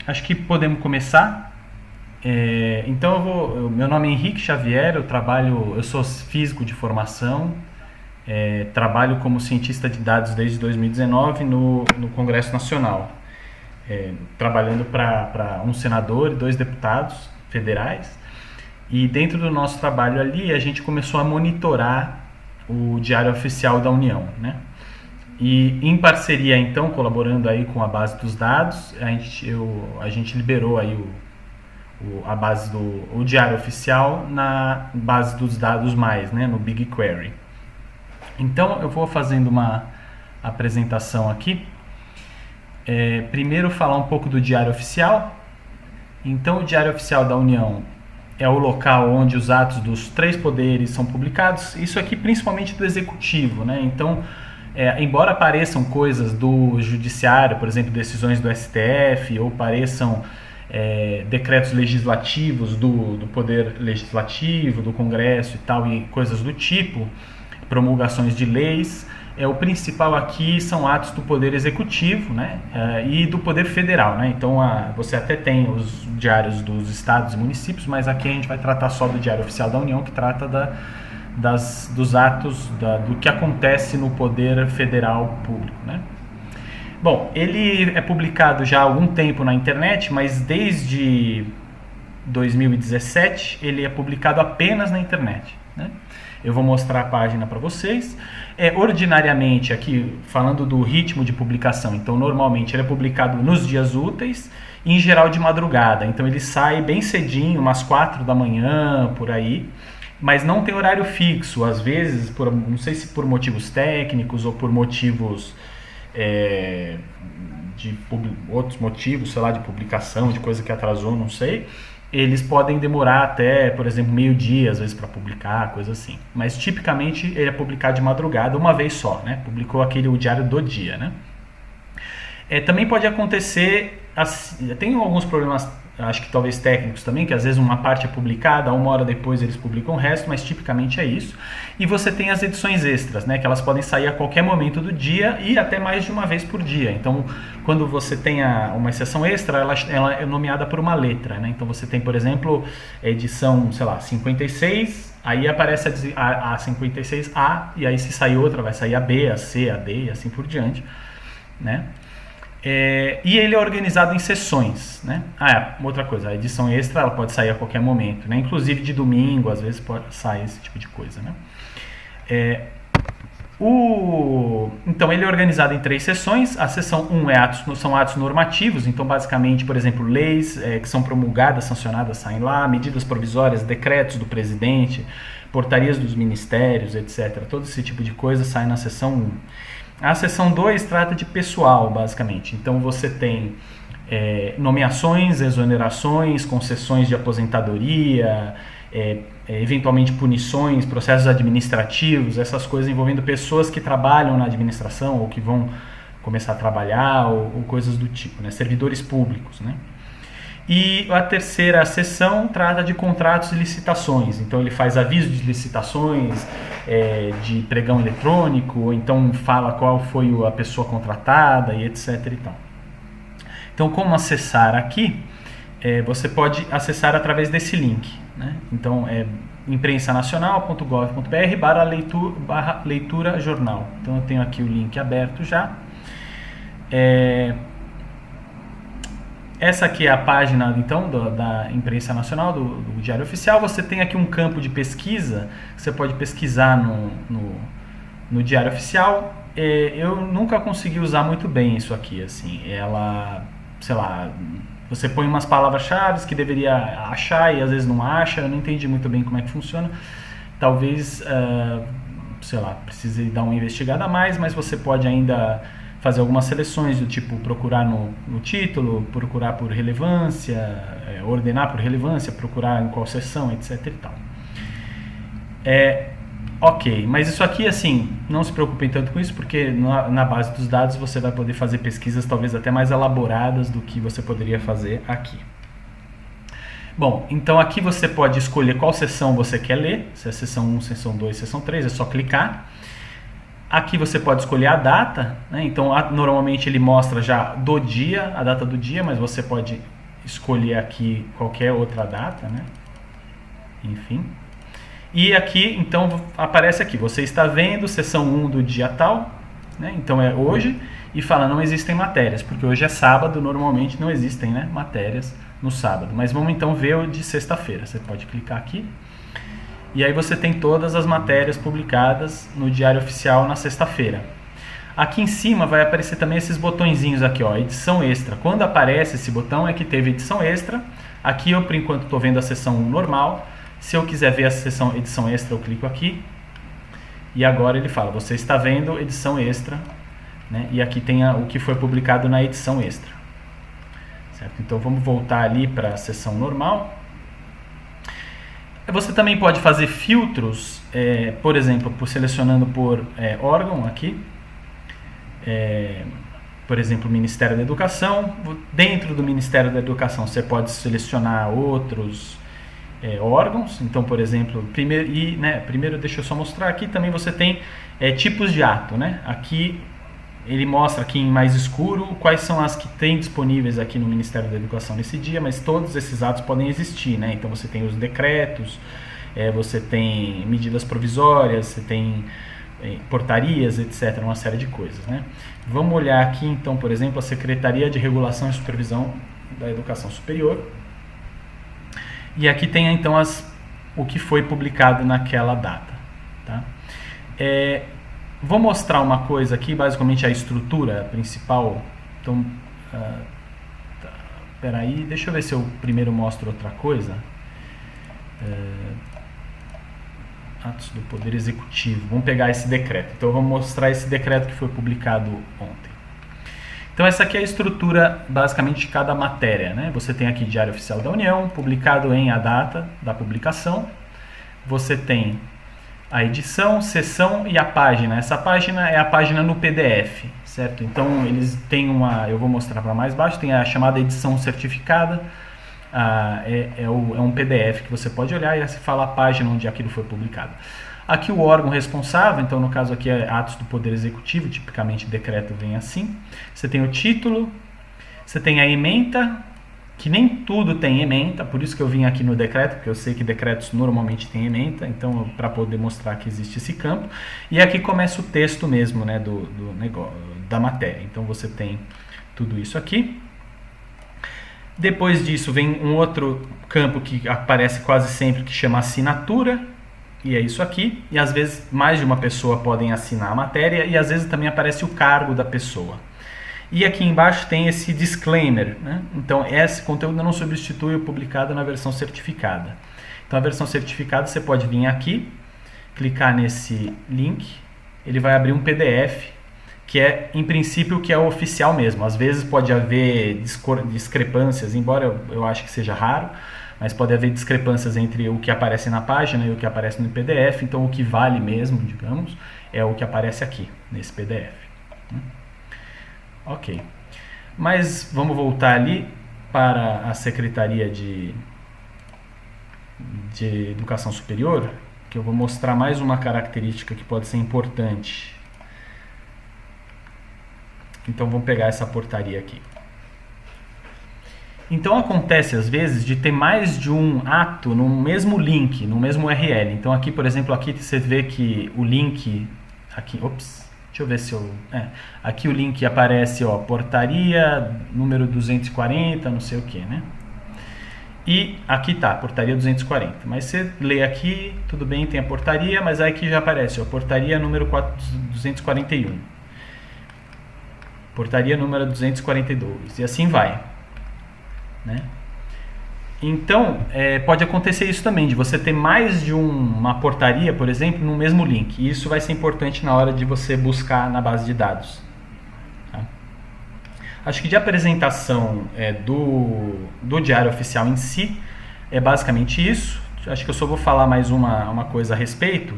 acho que podemos começar. Então meu nome é Henrique Xavier, eu sou físico de formação, trabalho como cientista de dados desde 2019 no Congresso Nacional, trabalhando para um senador e 2 deputados federais. E dentro do nosso trabalho ali, a gente começou a monitorar o Diário Oficial da União, né? E em parceria, então, colaborando aí com a base dos dados, a gente liberou aí a base o Diário Oficial na base dos dados mais, né, no BigQuery. Então, eu vou fazendo uma apresentação aqui. Primeiro, falar um pouco do Diário Oficial. Então, o Diário Oficial da União é o local onde os atos dos 3 poderes são publicados. Isso aqui principalmente do Executivo, né? Então, embora apareçam coisas do Judiciário, por exemplo, decisões do STF, ou apareçam decretos legislativos do Poder Legislativo, do Congresso e tal, e coisas do tipo, promulgações de leis, o principal aqui são atos do Poder Executivo, né, e do Poder Federal, né? Então você até tem os diários dos estados e municípios, mas aqui a gente vai tratar só do Diário Oficial da União, que trata dos atos, do que acontece no Poder Federal Público, né? Bom, ele é publicado já há algum tempo na internet, mas desde 2017 ele é publicado apenas na internet, né? Eu vou mostrar a página para vocês. Ordinariamente, aqui falando do ritmo de publicação, então normalmente ele é publicado nos dias úteis, em geral de madrugada. Então ele sai bem cedinho, umas 4 da manhã, por aí, mas não tem horário fixo. Às vezes, não sei se por motivos técnicos ou por motivos outros motivos, sei lá, de publicação, de coisa que atrasou, não sei, eles podem demorar até, por exemplo, meio-dia, às vezes, para publicar, coisa assim. Mas, tipicamente, ele é publicado de madrugada, uma vez só, né? Publicou o diário do dia, né? Também pode acontecer, tem alguns problemas, acho que talvez técnicos também, que às vezes uma parte é publicada, 1 hora depois eles publicam o resto, mas tipicamente é isso. E você tem as edições extras, né, que elas podem sair a qualquer momento do dia e até mais de uma vez por dia. Então, quando você tem uma exceção extra, ela é nomeada por uma letra, né? Então você tem, por exemplo, a edição, sei lá, 56, aí aparece a 56A, e aí se sair outra, vai sair a B, a C, a D e assim por diante, né? E ele é organizado em sessões, né? Outra coisa, a edição extra ela pode sair a qualquer momento, né? Inclusive de domingo, às vezes pode sair esse tipo de coisa, né? Então ele é organizado em 3 sessões. A sessão 1 são atos normativos, então basicamente, por exemplo, leis que são promulgadas, sancionadas, saem lá, medidas provisórias, decretos do presidente, portarias dos ministérios, etc. Todo esse tipo de coisa sai na sessão 1. A seção 2 trata de pessoal, basicamente. Então você tem nomeações, exonerações, concessões de aposentadoria, eventualmente punições, processos administrativos, essas coisas envolvendo pessoas que trabalham na administração ou que vão começar a trabalhar ou coisas do tipo, né? Servidores públicos, né? E a terceira seção trata de contratos e licitações. Então ele faz aviso de licitações, de pregão eletrônico, ou então fala qual foi a pessoa contratada e etc. e tal. Então, como acessar aqui? Você pode acessar através desse link, né? Então é imprensanacional.gov.br/leitura jornal. Então eu tenho aqui o link aberto já. Essa aqui é a página, então, da Imprensa Nacional, do Diário Oficial. Você tem aqui um campo de pesquisa, você pode pesquisar no Diário Oficial. Eu nunca consegui usar muito bem isso aqui, assim. Sei lá, você põe umas palavras-chave que deveria achar e às vezes não acha. Eu não entendi muito bem como é que funciona. Talvez, sei lá, precise dar uma investigada a mais, mas você pode ainda fazer algumas seleções do tipo procurar no título, procurar por relevância, ordenar por relevância, procurar em qual seção, etc e tal. Ok, mas isso aqui, assim, não se preocupem tanto com isso, porque na base dos dados você vai poder fazer pesquisas talvez até mais elaboradas do que você poderia fazer aqui. Bom, então aqui você pode escolher qual seção você quer ler, se é seção 1, seção 2, seção 3, é só clicar. Aqui você pode escolher a data, né? Então normalmente ele mostra já do dia, a data do dia, mas você pode escolher aqui qualquer outra data, né? Enfim. E aqui, então, aparece aqui, você está vendo sessão 1 do dia tal, né? Então é hoje, e fala não existem matérias, porque hoje é sábado, normalmente não existem, né, matérias no sábado. Mas vamos então ver o de sexta-feira. Você pode clicar aqui, e aí você tem todas as matérias publicadas no Diário Oficial na sexta-feira. Aqui em cima vai aparecer também esses botõezinhos aqui, ó, edição extra. Quando aparece esse botão é que teve edição extra. Aqui eu, por enquanto, estou vendo a sessão 1 normal. Se eu quiser ver a sessão edição extra, eu clico aqui. E agora ele fala, você está vendo edição extra, né? E aqui tem o que foi publicado na edição extra. Certo? Então vamos voltar ali para a sessão normal. Você também pode fazer filtros, por exemplo, selecionando por órgão aqui. Por exemplo, Ministério da Educação. Dentro do Ministério da Educação você pode selecionar outros órgãos. Então, por exemplo, primeiro deixa eu só mostrar aqui, também você tem tipos de ato, né? Aqui ele mostra aqui em mais escuro quais são as que tem disponíveis aqui no Ministério da Educação nesse dia, mas todos esses atos podem existir, né? Então você tem os decretos, você tem medidas provisórias, você tem portarias, etc., uma série de coisas, né? Vamos olhar aqui então, por exemplo, a Secretaria de Regulação e Supervisão da Educação Superior. E aqui tem então o que foi publicado naquela data, tá? Vou mostrar uma coisa aqui, basicamente a estrutura principal. Então, peraí, deixa eu ver se eu primeiro mostro outra coisa. Atos do Poder Executivo. Vamos pegar esse decreto. Então, eu vou mostrar esse decreto que foi publicado ontem. Então, essa aqui é a estrutura, basicamente, de cada matéria, né? Você tem aqui Diário Oficial da União, publicado em a data da publicação. Você tem a edição, seção e a página. Essa página é a página no PDF, certo? Então, eles têm eu vou mostrar para mais baixo, tem a chamada edição certificada. É um PDF que você pode olhar e se fala a página onde aquilo foi publicado. Aqui o órgão responsável, então no caso aqui é atos do Poder Executivo, tipicamente decreto vem assim. Você tem o título, você tem a ementa, que nem tudo tem ementa, por isso que eu vim aqui no decreto, porque eu sei que decretos normalmente têm ementa, então para poder mostrar que existe esse campo. E aqui começa o texto mesmo, né, do negócio, da matéria. Então você tem tudo isso aqui. Depois disso vem um outro campo que aparece quase sempre, que chama assinatura, e é isso aqui. E às vezes mais de uma pessoa podem assinar a matéria, e às vezes também aparece o cargo da pessoa. E aqui embaixo tem esse disclaimer, né? Então esse conteúdo não substitui o publicado na versão certificada. Então a versão certificada você pode vir aqui, clicar nesse link, ele vai abrir um PDF, que é, em princípio, o que é o oficial mesmo. Às vezes pode haver discrepâncias, embora eu ache que seja raro, mas pode haver discrepâncias entre o que aparece na página e o que aparece no PDF, então o que vale mesmo, digamos, é o que aparece aqui, nesse PDF. Ok. Mas vamos voltar ali para a Secretaria de Educação Superior, que eu vou mostrar mais uma característica que pode ser importante. Então vamos pegar essa portaria aqui. Então acontece às vezes de ter mais de um ato no mesmo link, no mesmo URL. Então aqui, por exemplo, aqui você vê que o link aqui, deixa eu ver se eu, aqui o link aparece, ó, portaria número 240, não sei o que, né? E aqui tá, portaria 240. Mas você lê aqui, tudo bem, tem a portaria, mas aí aqui já aparece, ó, portaria número 241. Portaria número 242, e assim vai, né? Então, pode acontecer isso também, de você ter mais de uma portaria, por exemplo, no mesmo link. E isso vai ser importante na hora de você buscar na base de dados. Tá? Acho que de apresentação do Diário Oficial em si, é basicamente isso. Acho que eu só vou falar mais uma coisa a respeito,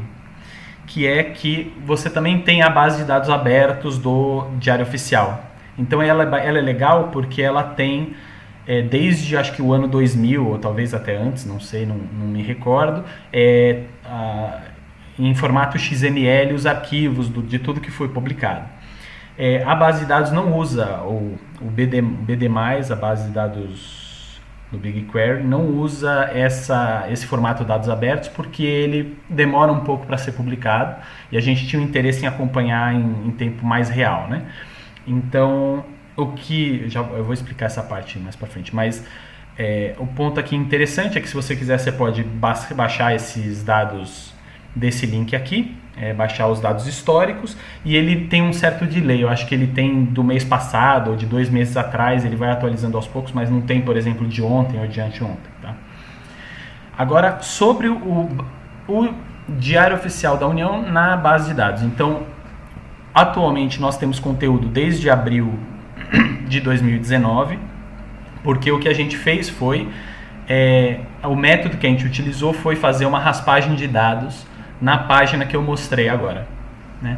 que é que você também tem a base de dados abertos do Diário Oficial. Então ela é legal porque ela tem, desde acho que o ano 2000, ou talvez até antes, não sei, não me recordo, em formato XML os arquivos de tudo que foi publicado. A base de dados não usa o BD+, a base de dados do BigQuery, não usa esse formato de dados abertos porque ele demora um pouco para ser publicado e a gente tinha um interesse em acompanhar em tempo mais real, né? Então, eu vou explicar essa parte mais para frente, mas o ponto aqui interessante é que se você quiser, você pode baixar esses dados desse link aqui, baixar os dados históricos, e ele tem um certo delay. Eu acho que ele tem do mês passado ou de 2 meses atrás, ele vai atualizando aos poucos, mas não tem, por exemplo, de ontem ou de anteontem. Tá? Agora, sobre o Diário Oficial da União na base de dados. Então, atualmente nós temos conteúdo desde abril de 2019, porque o que a gente fez foi, o método que a gente utilizou foi fazer uma raspagem de dados na página que eu mostrei agora, né?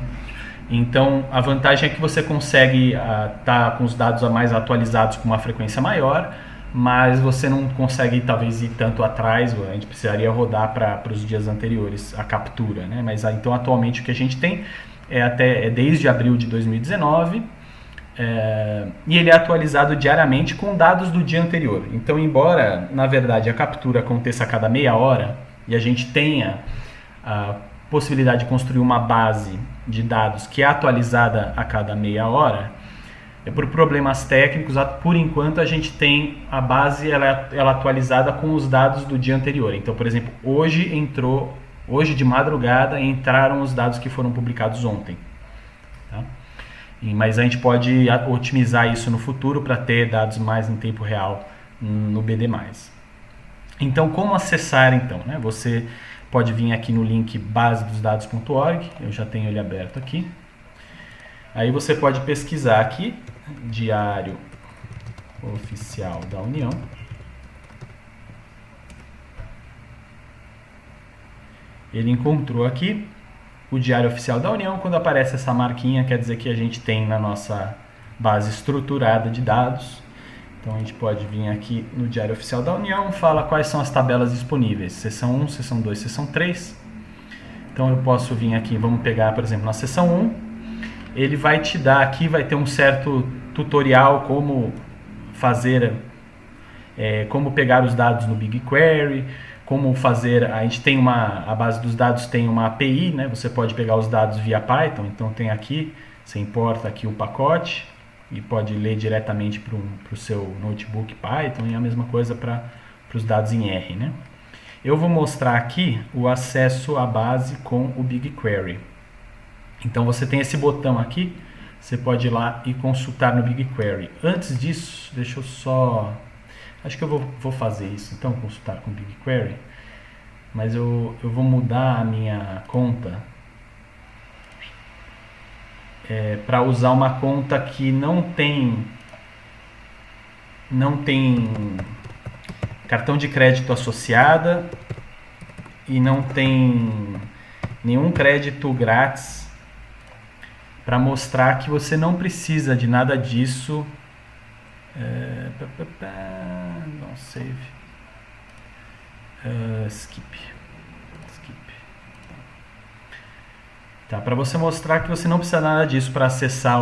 Então, a vantagem é que você consegue estar com os dados mais atualizados com uma frequência maior, mas você não consegue talvez ir tanto atrás, a gente precisaria rodar para os dias anteriores a captura, né? Mas então atualmente o que a gente tem é desde abril de 2019, e ele é atualizado diariamente com dados do dia anterior. Então, embora na verdade a captura aconteça a cada meia hora e a gente tenha a possibilidade de construir uma base de dados que é atualizada a cada meia hora, por problemas técnicos, por enquanto a gente tem a base ela atualizada com os dados do dia anterior. Então, por exemplo, hoje de madrugada entraram os dados que foram publicados ontem. Tá? Mas a gente pode otimizar isso no futuro para ter dados mais em tempo real no BD+. Então, como acessar então? Né? Você pode vir aqui no link basedosdados.org, eu já tenho ele aberto aqui. Aí você pode pesquisar aqui, Diário Oficial da União. Ele encontrou aqui o Diário Oficial da União. Quando aparece essa marquinha, quer dizer que a gente tem na nossa base estruturada de dados. Então a gente pode vir aqui no Diário Oficial da União, fala quais são as tabelas disponíveis, seção 1, seção 2, seção 3. Então eu posso vir aqui, vamos pegar, por exemplo, na seção 1, ele vai te dar aqui, vai ter um certo tutorial como fazer, como pegar os dados no BigQuery, como fazer, a gente tem a base dos dados tem uma API, né? Você pode pegar os dados via Python, então tem aqui, você importa aqui o pacote, e pode ler diretamente para o seu notebook Python, e a mesma coisa para os dados em R, né? Eu vou mostrar aqui o acesso à base com o BigQuery. Então você tem esse botão aqui, você pode ir lá e consultar no BigQuery. Antes disso, deixa eu só... Acho que eu vou fazer isso, então, consultar com o BigQuery. Mas eu vou mudar a minha conta para usar uma conta que não tem cartão de crédito associada e não tem nenhum crédito grátis, para mostrar que você não precisa de nada disso. Não save, skip. Tá, para você mostrar que você não precisa nada disso para acessar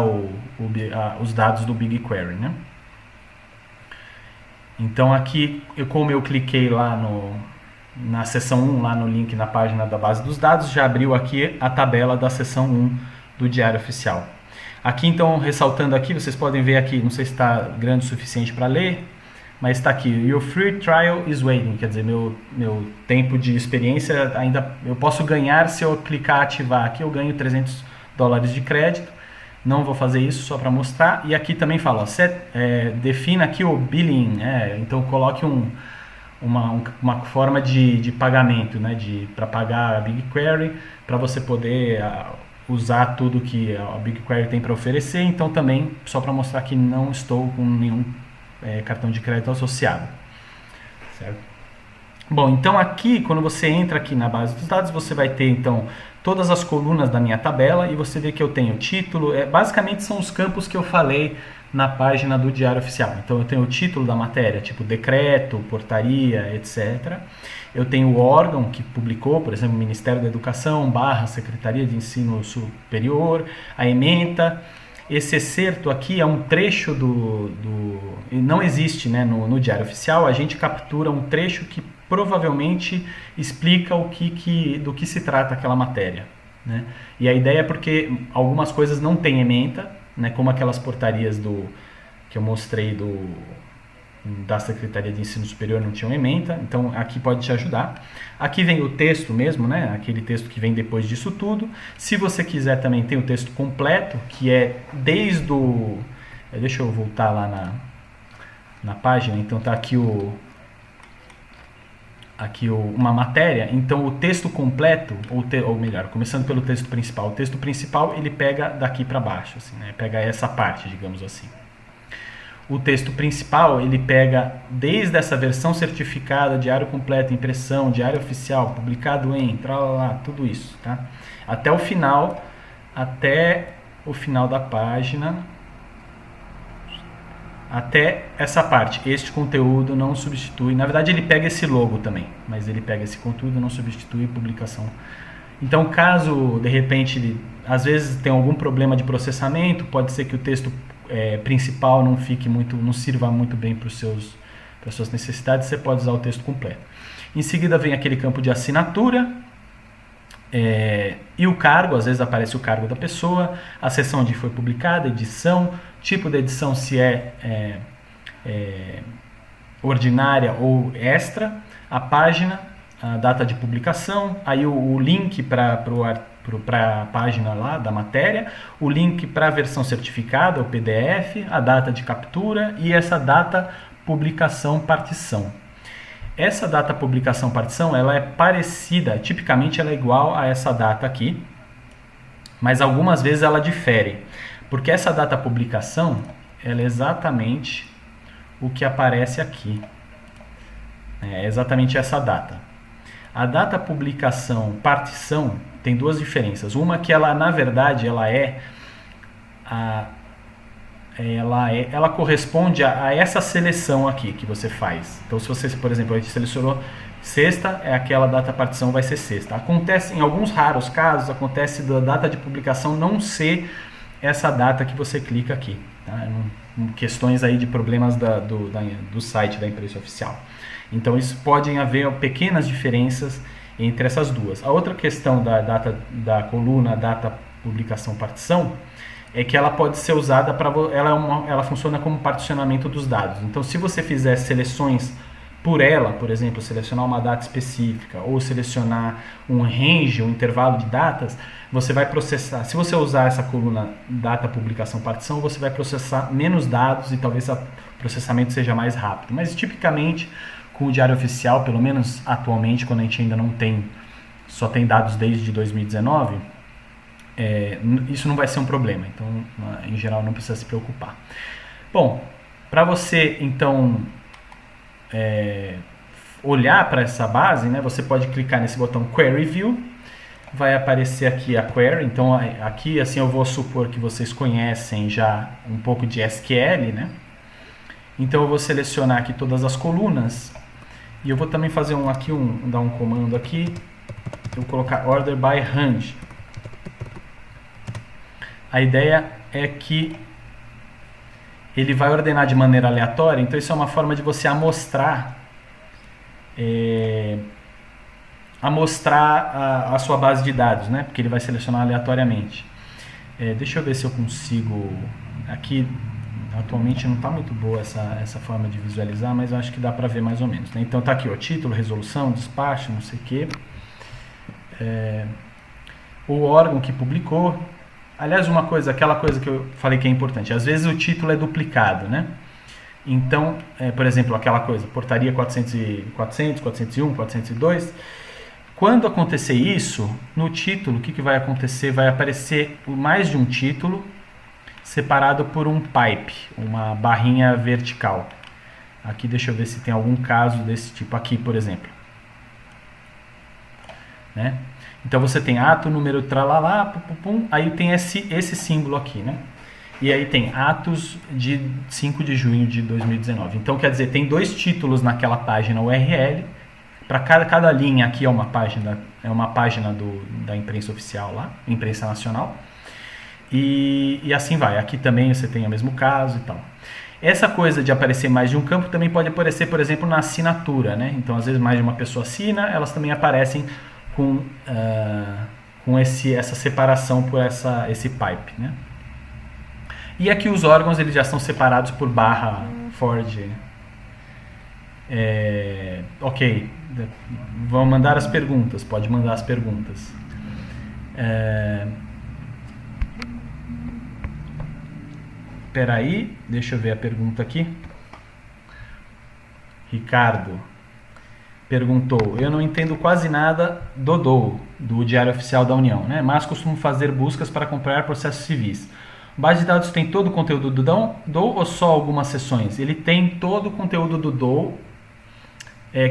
os dados do BigQuery, né? Então aqui, como eu cliquei lá na seção 1, lá no link na página da base dos dados, já abriu aqui a tabela da seção 1 do Diário Oficial. Aqui então, ressaltando aqui, vocês podem ver aqui, não sei se está grande o suficiente para ler, mas está aqui, your free trial is waiting, quer dizer, meu tempo de experiência ainda, eu posso ganhar, se eu clicar ativar aqui, eu ganho $300 de crédito. Não vou fazer isso, só para mostrar. E aqui também fala, defina aqui o billing, então coloque uma forma de pagamento, né, para pagar a BigQuery, para você poder usar tudo que a BigQuery tem para oferecer. Então também, só para mostrar que não estou com nenhum cartão de crédito associado, certo? Bom, então aqui, quando você entra aqui na base dos dados, você vai ter então todas as colunas da minha tabela e você vê que eu tenho título, basicamente são os campos que eu falei na página do Diário Oficial. Então eu tenho o título da matéria, tipo decreto, portaria, etc. Eu tenho o órgão que publicou, por exemplo, o Ministério da Educação / Secretaria de Ensino Superior, a ementa. Esse excerto aqui é um trecho não existe, né, no Diário Oficial, a gente captura um trecho que provavelmente explica do que se trata aquela matéria, né? E a ideia é porque algumas coisas não têm ementa, né, como aquelas portarias que eu mostrei da Secretaria de Ensino Superior não tinham ementa, então aqui pode te ajudar. Aqui vem o texto mesmo, né, aquele texto que vem depois disso tudo. Se você quiser também tem o texto completo, que é desde o... Deixa eu voltar lá na página, então tá aqui uma matéria, então o texto completo, ou melhor, começando pelo texto principal, o texto principal ele pega daqui para baixo, assim, né, pega essa parte, digamos assim. O texto principal, ele pega desde essa versão certificada, diário completo, impressão, diário oficial, publicado em, tudo isso, tá? Até o final da página, até essa parte. Este conteúdo não substitui, na verdade ele pega esse logo também, mas ele pega esse conteúdo, não substitui publicação. Então, caso, de repente, às vezes tem algum problema de processamento, pode ser que o texto principal não sirva muito bem para as suas necessidades, você pode usar o texto completo. Em seguida vem aquele campo de assinatura e o cargo, às vezes aparece o cargo da pessoa, a seção onde foi publicada, edição, tipo de edição se é ordinária ou extra, a página, a data de publicação, aí o link para a página lá da matéria, o link para a versão certificada, o PDF, a data de captura e essa data publicação partição. Essa data publicação partição, ela é parecida, tipicamente ela é igual a essa data aqui, mas algumas vezes ela difere, porque essa data publicação, ela é exatamente o que aparece aqui, é exatamente essa data. A data publicação partição tem duas diferenças. Uma que ela, na verdade, ela corresponde a essa seleção aqui que você faz. Então, se você, por exemplo, a gente selecionou sexta, aquela data partição vai ser sexta. Acontece, em alguns raros casos, acontece da data de publicação não ser essa data que você clica aqui. Tá? Questões aí de problemas do site da Imprensa Oficial. Então, isso podem haver pequenas diferenças entre essas duas. A outra questão da coluna data publicação partição é que ela pode ser usada para ela funciona como particionamento dos dados. Então, se você fizer seleções por ela, por exemplo, selecionar uma data específica ou selecionar um range, um intervalo de datas, você vai processar. Se você usar essa coluna data publicação partição, você vai processar menos dados e talvez o processamento seja mais rápido. Mas tipicamente com o Diário Oficial, pelo menos atualmente, quando a gente ainda só tem dados desde 2019, isso não vai ser um problema. Então, em geral, não precisa se preocupar. Bom, para você, então, olhar para essa base, né, você pode clicar nesse botão Query View, vai aparecer aqui a query. Então, aqui, assim, eu vou supor que vocês conhecem já um pouco de SQL, né? Então, eu vou selecionar aqui todas as colunas. E eu vou também fazer dar um comando aqui. Eu vou colocar Order by Range. A ideia é que ele vai ordenar de maneira aleatória. Então isso é uma forma de você amostrar a sua base de dados, né? Porque ele vai selecionar aleatoriamente. Deixa eu ver se eu consigo... Aqui... Atualmente não está muito boa essa forma de visualizar, mas eu acho que dá para ver mais ou menos, né? Então está aqui, ó, título, resolução, despacho, não sei o quê. O órgão que publicou. Aliás, aquela coisa que eu falei que é importante. Às vezes o título é duplicado, né? Então, por exemplo, aquela coisa, portaria 401, 402. Quando acontecer isso, no título, o que vai acontecer? Vai aparecer mais de um título separado por um pipe, uma barrinha vertical. Aqui deixa eu ver se tem algum caso desse tipo aqui, por exemplo. Né? Então você tem ato, número, tralalá, pum, pum, pum, aí tem esse símbolo aqui, né? E aí tem atos de 5 de junho de 2019. Então, quer dizer, tem 2 títulos naquela página URL. Para cada linha aqui é uma página da imprensa oficial lá, imprensa nacional. E assim vai. Aqui também você tem o mesmo caso e tal. Essa coisa de aparecer mais de um campo também pode aparecer, por exemplo, na assinatura, né? Então, às vezes mais de uma pessoa assina, elas também aparecem com essa separação por esse pipe, né? E aqui os órgãos eles já são separados por barra Ford. Ok, vamos mandar as perguntas, pode mandar as perguntas. Peraí, deixa eu ver a pergunta aqui. Ricardo perguntou: eu não entendo quase nada do DOU, do Diário Oficial da União, né? Mas costumo fazer buscas para acompanhar processos civis. Base de dados tem todo o conteúdo do DOU ou só algumas seções? Ele tem todo o conteúdo do DOU,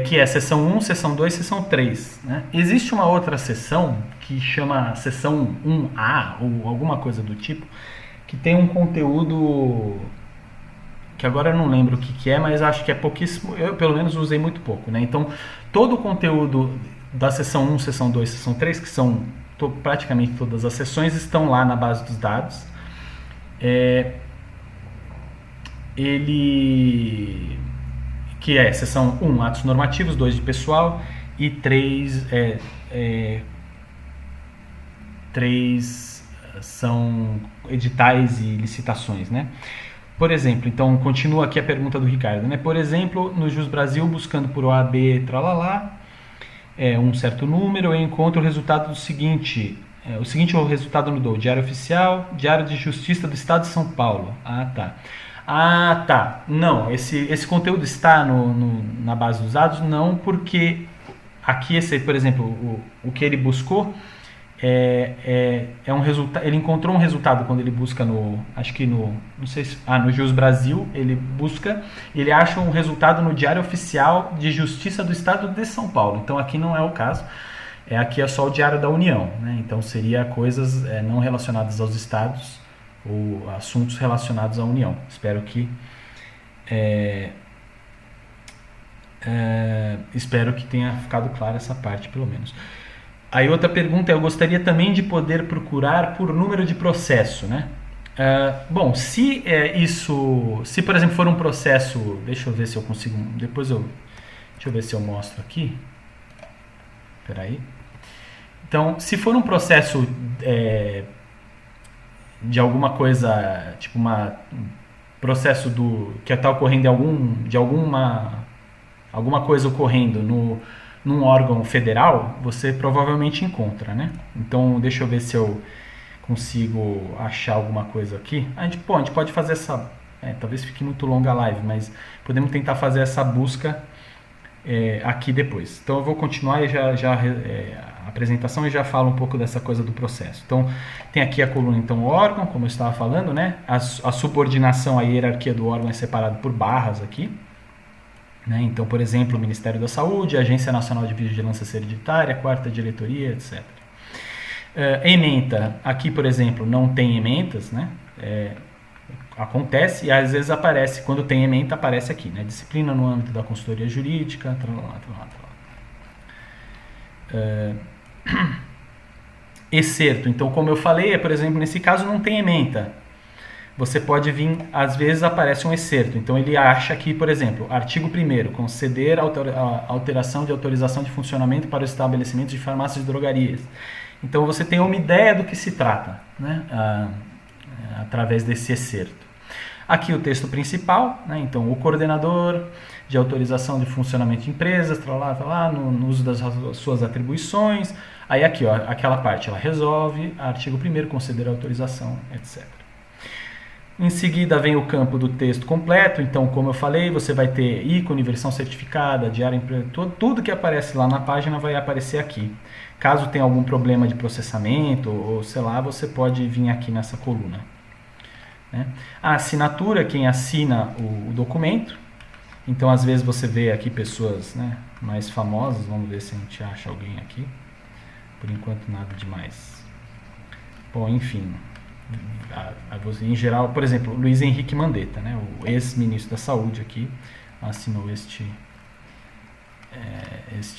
que é seção 1, seção 2, seção 3. Né? Existe uma outra seção que chama seção 1A ou alguma coisa do tipo, que tem um conteúdo que agora eu não lembro o que é, mas acho que é pouquíssimo. Eu pelo menos usei muito pouco. Né? Então todo o conteúdo da seção 1, seção 2, seção 3, que são praticamente todas as seções, estão lá na base dos dados. Ele que é seção 1, atos normativos, 2 de pessoal e 3 são editais e licitações, né? Por exemplo, então continua aqui a pergunta do Ricardo, né? Por exemplo, no Jus Brasil, buscando por OAB, tralalá, um certo número, eu encontro o resultado do seguinte. O seguinte é o resultado no DOU: Diário Oficial, Diário de Justiça do Estado de São Paulo. Ah, tá. Não, esse conteúdo está na base dos dados? Não, porque aqui, por exemplo, o que ele buscou é um resultado. Ele encontrou um resultado quando ele busca não sei se, no Jus Brasil, ele acha um resultado no Diário Oficial de Justiça do Estado de São Paulo. Então aqui não é o caso. Aqui é só o Diário da União, né? Então seria coisas não relacionadas aos estados ou assuntos relacionados à União. Espero que tenha ficado clara essa parte, pelo menos. Aí outra pergunta eu gostaria também de poder procurar por número de processo, né? Bom, se por exemplo for um processo, deixa eu ver se eu consigo, deixa eu ver se eu mostro aqui. Peraí. Então, se for um processo de alguma coisa, tipo um processo que está ocorrendo alguma coisa ocorrendo num órgão federal, você provavelmente encontra, né? Então, deixa eu ver se eu consigo achar alguma coisa aqui. A gente pode fazer essa... talvez fique muito longa a live, mas podemos tentar fazer essa busca aqui depois. Então eu vou continuar e a apresentação e já falo um pouco dessa coisa do processo. Então tem aqui a coluna, então, órgão, como eu estava falando, né? A subordinação, a hierarquia do órgão é separada por barras aqui. Né? Então, por exemplo, o Ministério da Saúde, a Agência Nacional de Vigilância Sanitária, quarta diretoria, etc. Ementa, aqui, por exemplo, não tem ementas, né? Acontece e às vezes aparece, quando tem ementa, aparece aqui, né? Disciplina no âmbito da consultoria jurídica, excerto. Então, como eu falei, por exemplo, nesse caso não tem ementa. Você pode vir, às vezes aparece um excerto. Então ele acha aqui, por exemplo, artigo 1º, conceder alteração de autorização de funcionamento para os estabelecimentos de farmácias e drogarias. Então você tem uma ideia do que se trata, né? Através desse excerto. Aqui o texto principal, né? Então o coordenador de autorização de funcionamento de empresas, no uso das suas atribuições. Aí aqui, ó, aquela parte, ela resolve, artigo 1º, conceder autorização, etc. Em seguida vem o campo do texto completo. Então, como eu falei, você vai ter ícone, versão certificada, diário, tudo que aparece lá na página vai aparecer aqui. Caso tenha algum problema de processamento ou sei lá, você pode vir aqui nessa coluna. Né? A assinatura, quem assina o documento. Então, às vezes você vê aqui pessoas, né, mais famosas. Vamos ver se a gente acha alguém aqui. Por enquanto, nada demais. Bom, enfim. em geral, por exemplo, Luiz Henrique Mandetta, né, o ex-ministro da Saúde aqui, assinou este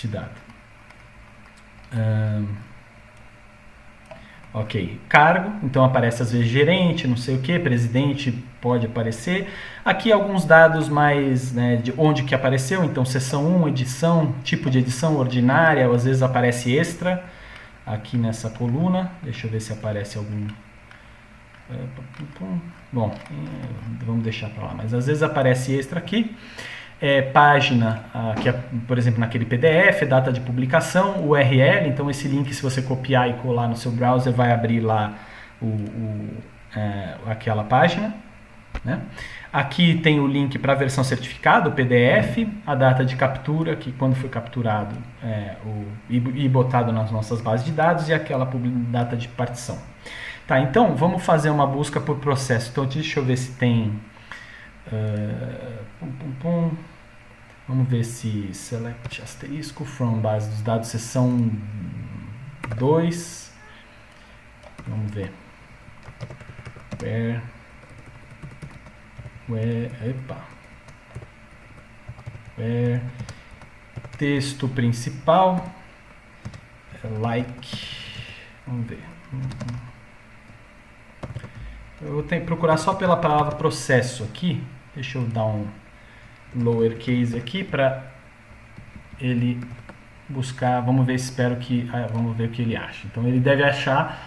dado. Ok, cargo, então aparece às vezes gerente, não sei o que, presidente pode aparecer. Aqui alguns dados mais, né, de onde que apareceu, então seção 1, edição, tipo de edição ordinária, às vezes aparece extra, aqui nessa coluna, deixa eu ver se aparece algum... Bom, vamos deixar para lá, mas às vezes aparece extra aqui. Página, que é, por exemplo, naquele PDF, data de publicação, URL, então esse link, se você copiar e colar no seu browser, vai abrir lá aquela página, né? Aqui tem o link para a versão certificada, o PDF, a data de captura, que quando foi capturado e botado nas nossas bases de dados, e aquela data de partição. Tá, então vamos fazer uma busca por processo. Então deixa eu ver se tem... Vamos ver se select asterisco from base dos dados seção 2. Vamos ver. Where texto principal like. Vamos ver. Eu tenho que procurar só pela palavra processo aqui. Deixa eu dar um lowercase aqui para ele buscar. Vamos ver, vamos ver o que ele acha. Então ele deve achar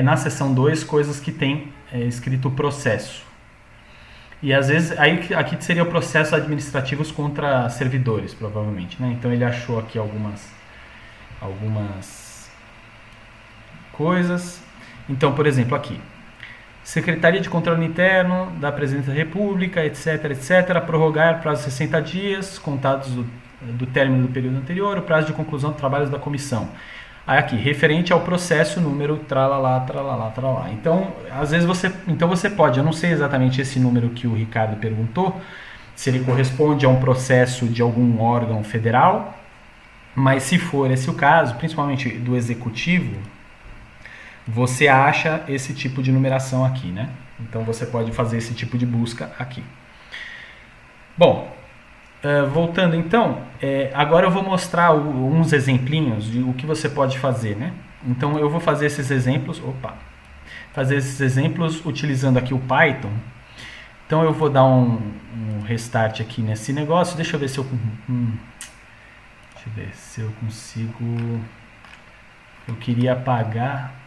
na seção 2 coisas que tem escrito processo. E às vezes aqui seria o processo administrativos contra servidores, provavelmente, né? Então ele achou aqui algumas coisas. Então, por exemplo, aqui Secretaria de Controle Interno da Presidência da República, etc, etc, prorrogar prazo de 60 dias, contados do término do período anterior, o prazo de conclusão dos trabalhos da comissão. Aí aqui, referente ao processo, número, tralalá, tralalá, tralalá. Então, às vezes você pode, eu não sei exatamente esse número que o Ricardo perguntou, se ele corresponde a um processo de algum órgão federal, mas se for esse o caso, principalmente do executivo, você acha esse tipo de numeração aqui, né? Então você pode fazer esse tipo de busca aqui. Bom, voltando então, agora eu vou mostrar uns exemplinhos de o que você pode fazer, né? Então eu vou fazer esses exemplos, utilizando aqui o Python. Então eu vou dar um restart aqui nesse negócio. Deixa eu ver se eu consigo. Eu queria apagar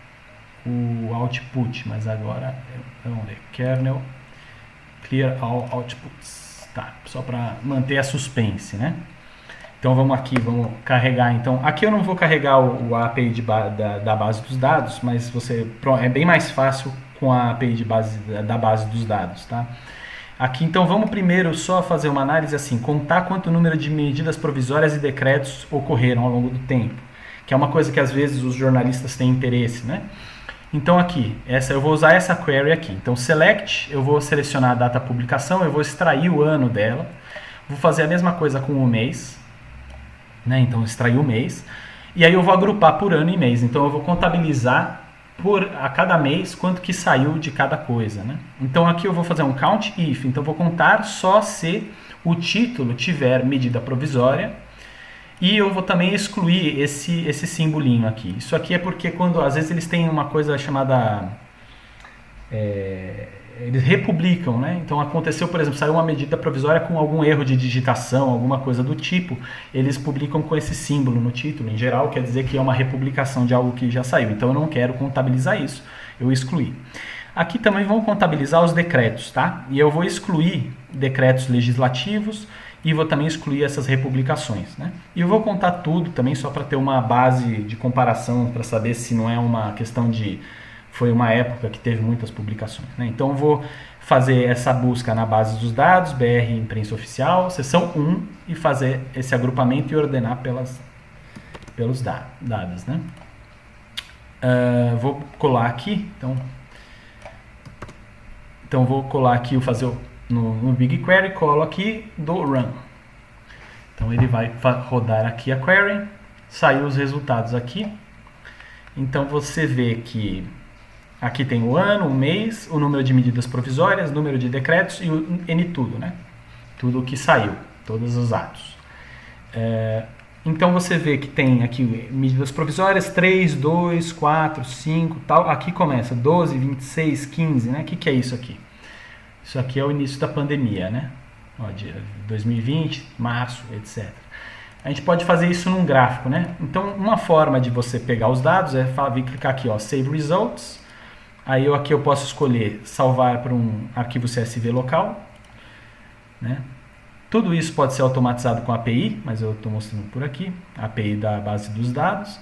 o output, mas agora vamos ver, kernel clear all outputs, tá, só para manter a suspense, né? Então vamos carregar. Então aqui eu não vou carregar o API da base dos dados, mas é bem mais fácil com a API da base dos dados, tá? Aqui então vamos primeiro só fazer uma análise assim, contar quanto número de medidas provisórias e decretos ocorreram ao longo do tempo, que é uma coisa que às vezes os jornalistas têm interesse, né? Então aqui, eu vou usar essa query aqui. Então select, eu vou selecionar a data de publicação, eu vou extrair o ano dela. Vou fazer a mesma coisa com o mês, né? Então extrair o mês. E aí eu vou agrupar por ano e mês. Então eu vou contabilizar a cada mês quanto que saiu de cada coisa, né? Então aqui eu vou fazer um count if. Então eu vou contar só se o título tiver medida provisória. E eu vou também excluir esse simbolinho aqui. Isso aqui é porque às vezes eles têm uma coisa chamada... eles republicam, né? Então aconteceu, por exemplo, saiu uma medida provisória com algum erro de digitação, alguma coisa do tipo, eles publicam com esse símbolo no título. Em geral, quer dizer que é uma republicação de algo que já saiu. Então eu não quero contabilizar isso, eu excluí. Aqui também vão contabilizar os decretos, tá? E eu vou excluir decretos legislativos e vou também excluir essas republicações, né? E eu vou contar tudo também só para ter uma base de comparação, para saber se não é uma questão de... Foi uma época que teve muitas publicações, né? Então eu vou fazer essa busca na base dos dados, BR Imprensa Oficial, seção 1, e fazer esse agrupamento e ordenar pelos dados, né? Vou colar aqui, então vou colar aqui, fazer no BigQuery, colo aqui, dou run. Então ele vai rodar aqui a query, saiu os resultados aqui. Então você vê que Aqui tem o ano, o mês, o número de medidas provisórias, número de decretos e o N tudo, né? Tudo o que saiu, todos os atos. Então você vê que tem aqui medidas provisórias 3, 2, 4, 5, tal. Aqui começa 12, 26, 15, né? O que é isso aqui? Isso aqui é o início da pandemia, né? Ó, de 2020, março, etc. A gente pode fazer isso num gráfico, né? Então, uma forma de você pegar os dados é clicar aqui, ó, Save Results. Aí aqui eu posso escolher salvar para um arquivo CSV local, né? Tudo isso pode ser automatizado com a API, mas eu estou mostrando por aqui, a API da base dos dados.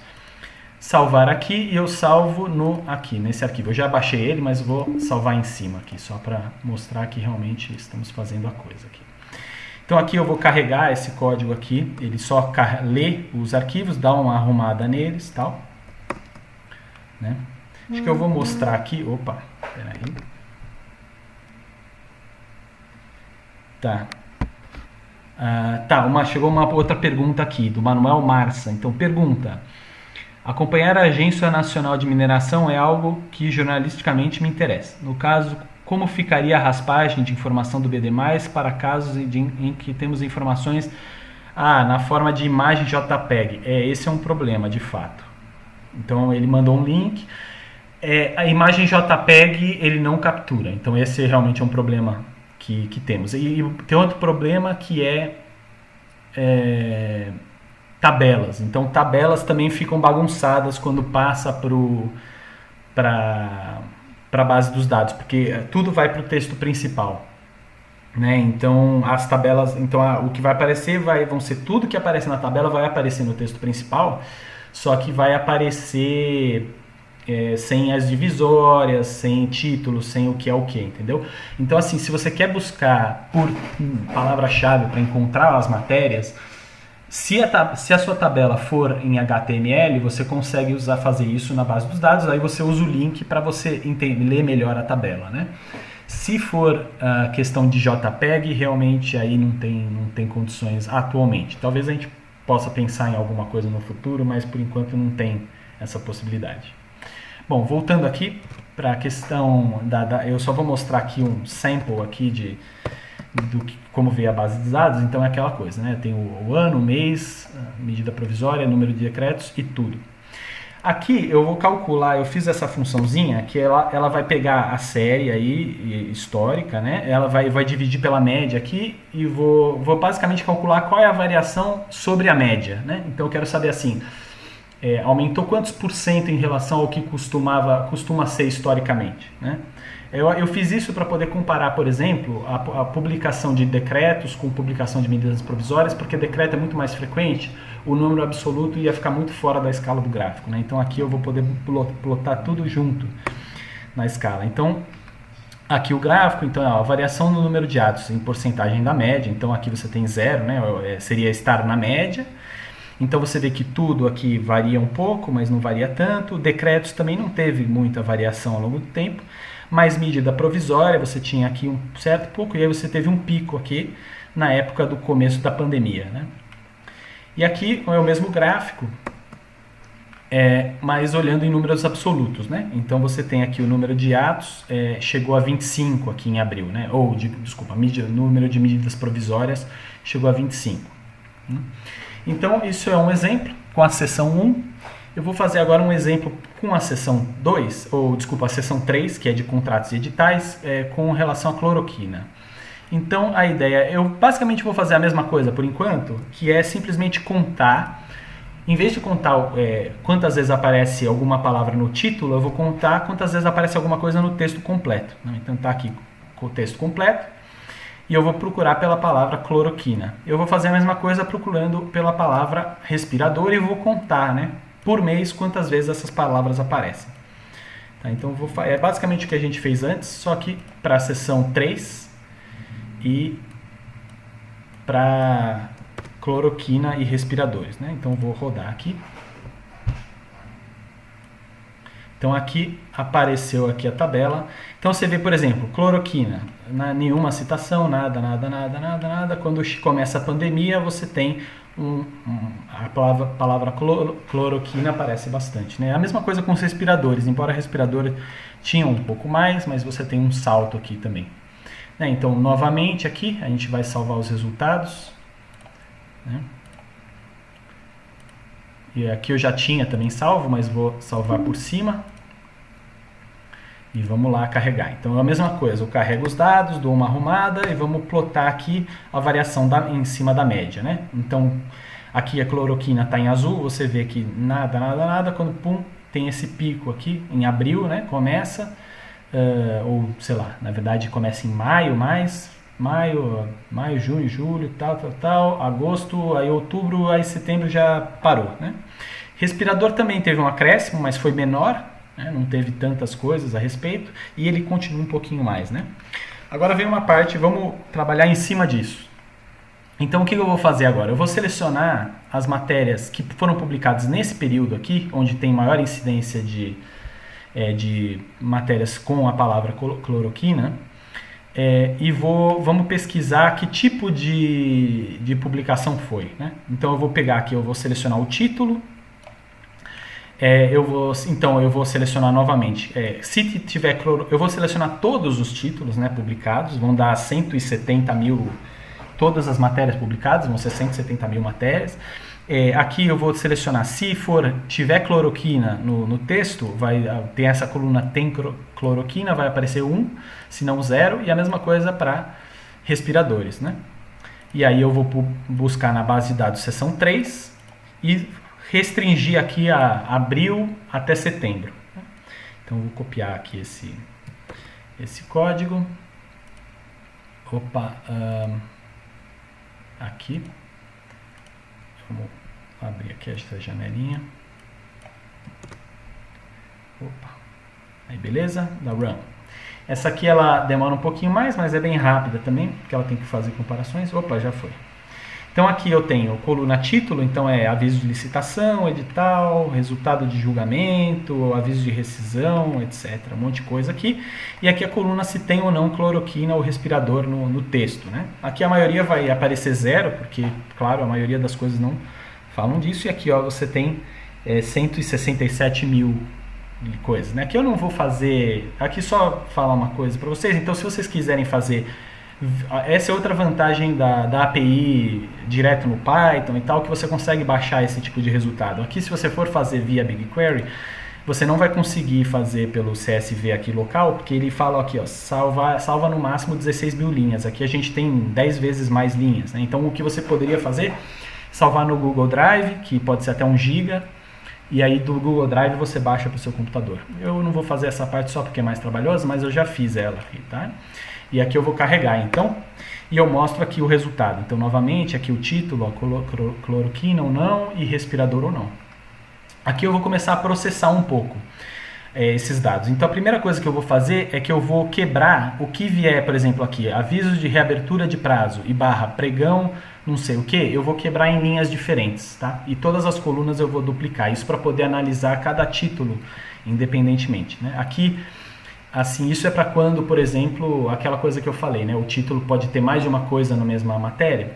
Salvar aqui e eu salvo aqui, nesse arquivo. Eu já baixei ele, mas vou salvar em cima aqui, só para mostrar que realmente estamos fazendo a coisa aqui. Então aqui eu vou carregar esse código aqui, ele só lê os arquivos, dá uma arrumada neles e tal. Né? Acho que eu vou mostrar aqui, opa, peraí. Tá. Chegou uma outra pergunta aqui, do Manuel Marça. Então, pergunta: acompanhar a Agência Nacional de Mineração é algo que jornalisticamente me interessa. No caso, como ficaria a raspagem de informação do BD+, para casos em que temos informações na forma de imagem JPEG? Esse é um problema, de fato. Então, ele mandou um link. A imagem JPEG, ele não captura. Então, esse realmente é um problema que temos. E tem outro problema que tabelas. Então, tabelas também ficam bagunçadas quando passa para a base dos dados, porque tudo vai para o texto principal. Né? Então, as tabelas, o que vai aparecer vão ser tudo que aparece na tabela vai aparecer no texto principal, só que vai aparecer sem as divisórias, sem títulos, sem o que é o que, entendeu? Então, assim, se você quer buscar por palavra-chave para encontrar as matérias, se a sua tabela for em HTML, você consegue fazer isso na base dos dados, aí você usa o link para você ler melhor a tabela, né? Se for questão de JPEG, realmente aí não tem condições atualmente. Talvez a gente possa pensar em alguma coisa no futuro, mas por enquanto não tem essa possibilidade. Bom, voltando aqui para a questão eu só vou mostrar aqui um sample aqui como veio a base de dados. Então é aquela coisa, né? Tem o ano, o mês, medida provisória, número de decretos e tudo. Aqui eu vou calcular, eu fiz essa funçãozinha que ela vai pegar a série aí histórica, né? Ela vai dividir pela média aqui e vou basicamente calcular qual é a variação sobre a média, né? Então eu quero saber assim, aumentou quantos por cento em relação ao que costuma ser historicamente, né? Eu fiz isso para poder comparar, por exemplo, a publicação de decretos com publicação de medidas provisórias, porque decreto é muito mais frequente, o número absoluto ia ficar muito fora da escala do gráfico, né? Então aqui eu vou poder plotar tudo junto na escala. Então, aqui o gráfico, então a variação no número de atos em porcentagem da média, então aqui você tem 0, né? Seria estar na média. Então você vê que tudo aqui varia um pouco, mas não varia tanto. Decretos também não teve muita variação ao longo do tempo. Mas medida provisória, você tinha aqui um certo pouco, e aí você teve um pico aqui na época do começo da pandemia, né? E aqui é o mesmo gráfico, mas olhando em números absolutos, né? Então você tem aqui o número de atos, chegou a 25 aqui em abril, né? Número de medidas provisórias chegou a 25. Então isso é um exemplo com a seção 1. Eu vou fazer agora um exemplo com a seção 2, a seção 3, que é de contratos e editais, com relação à cloroquina. Então, a ideia, eu basicamente vou fazer a mesma coisa por enquanto, que é simplesmente contar, em vez de contar quantas vezes aparece alguma palavra no título, eu vou contar quantas vezes aparece alguma coisa no texto completo. Então, está aqui com o texto completo, e eu vou procurar pela palavra cloroquina. Eu vou fazer a mesma coisa procurando pela palavra respirador e vou contar, né? Por mês, quantas vezes essas palavras aparecem. Tá, então, é basicamente o que a gente fez antes, só que para a seção 3 e para cloroquina e respiradores, né? Então, vou rodar aqui. Então, aqui apareceu aqui a tabela. Então, você vê, por exemplo, cloroquina, nenhuma citação, nada. Quando começa a pandemia, você tem a palavra cloroquina aparece bastante, né? A mesma coisa com os respiradores, embora respiradores tinham um pouco mais, mas você tem um salto aqui também. Né? Então, novamente aqui, a gente vai salvar os resultados. Né? E aqui eu já tinha também salvo, mas vou salvar por cima. E vamos lá carregar. Então é a mesma coisa, eu carrego os dados, dou uma arrumada e vamos plotar aqui a variação em cima da média, né? Então aqui a cloroquina está em azul, você vê que nada, nada, nada, quando pum, tem esse pico aqui em abril, né? Começa, ou sei lá, na verdade começa em maio, maio, junho, julho, tal, agosto, aí outubro, aí setembro já parou, né? Respirador também teve um acréscimo, mas foi menor, né? Não teve tantas coisas a respeito, e ele continua um pouquinho mais, né? Agora vem uma parte, vamos trabalhar em cima disso. Então o que eu vou fazer agora? Eu vou selecionar as matérias que foram publicadas nesse período aqui, onde tem maior incidência de matérias com a palavra cloroquina, e vamos pesquisar que tipo de publicação foi, né? Então eu vou pegar aqui, eu vou selecionar o título, eu vou selecionar novamente, se tiver eu vou selecionar todos os títulos, né, publicados, vão dar 170 mil, todas as matérias publicadas, vão ser 170 mil matérias. Aqui eu vou selecionar, se tiver cloroquina no texto, vai ter essa coluna tem cloroquina, vai aparecer 1, se não 0, e a mesma coisa para respiradores, né? E aí eu vou buscar na base de dados seção 3 e restringir aqui a abril até setembro. Então eu vou copiar aqui esse código. Aqui. Vamos abrir aqui essa janelinha. Aí beleza? Da Run. Essa aqui ela demora um pouquinho mais, mas é bem rápida também, porque ela tem que fazer comparações. Já foi. Então aqui eu tenho coluna título, então é aviso de licitação, edital, resultado de julgamento, aviso de rescisão, etc. Um monte de coisa aqui. E aqui a coluna se tem ou não cloroquina ou respirador no texto, né? Aqui a maioria vai aparecer 0, porque, claro, a maioria das coisas não falam disso. E aqui você tem 167 mil coisas, né? Aqui eu não vou fazer... Aqui só falar uma coisa para vocês. Então se vocês quiserem fazer... Essa é outra vantagem da API direto no Python e tal, que você consegue baixar esse tipo de resultado. Aqui, se você for fazer via BigQuery, você não vai conseguir fazer pelo CSV aqui local, porque ele fala aqui, ó, salva no máximo 16 mil linhas. Aqui a gente tem 10 vezes mais linhas, né? Então o que você poderia fazer? Salvar no Google Drive, que pode ser até 1 GB, e aí do Google Drive você baixa para o seu computador. Eu não vou fazer essa parte só porque é mais trabalhosa, mas eu já fiz ela aqui, tá? E aqui eu vou carregar, então, e eu mostro aqui o resultado. Então, novamente, aqui o título, ó, cloroquina ou não, e respirador ou não. Aqui eu vou começar a processar um pouco esses dados. Então, a primeira coisa que eu vou fazer é que eu vou quebrar o que vier, por exemplo, aqui, avisos de reabertura de prazo e barra pregão, não sei o que, eu vou quebrar em linhas diferentes, tá? E todas as colunas eu vou duplicar, isso para poder analisar cada título independentemente, né? Aqui... Assim, isso é para quando, por exemplo, aquela coisa que eu falei, né? O título pode ter mais de uma coisa na mesma matéria.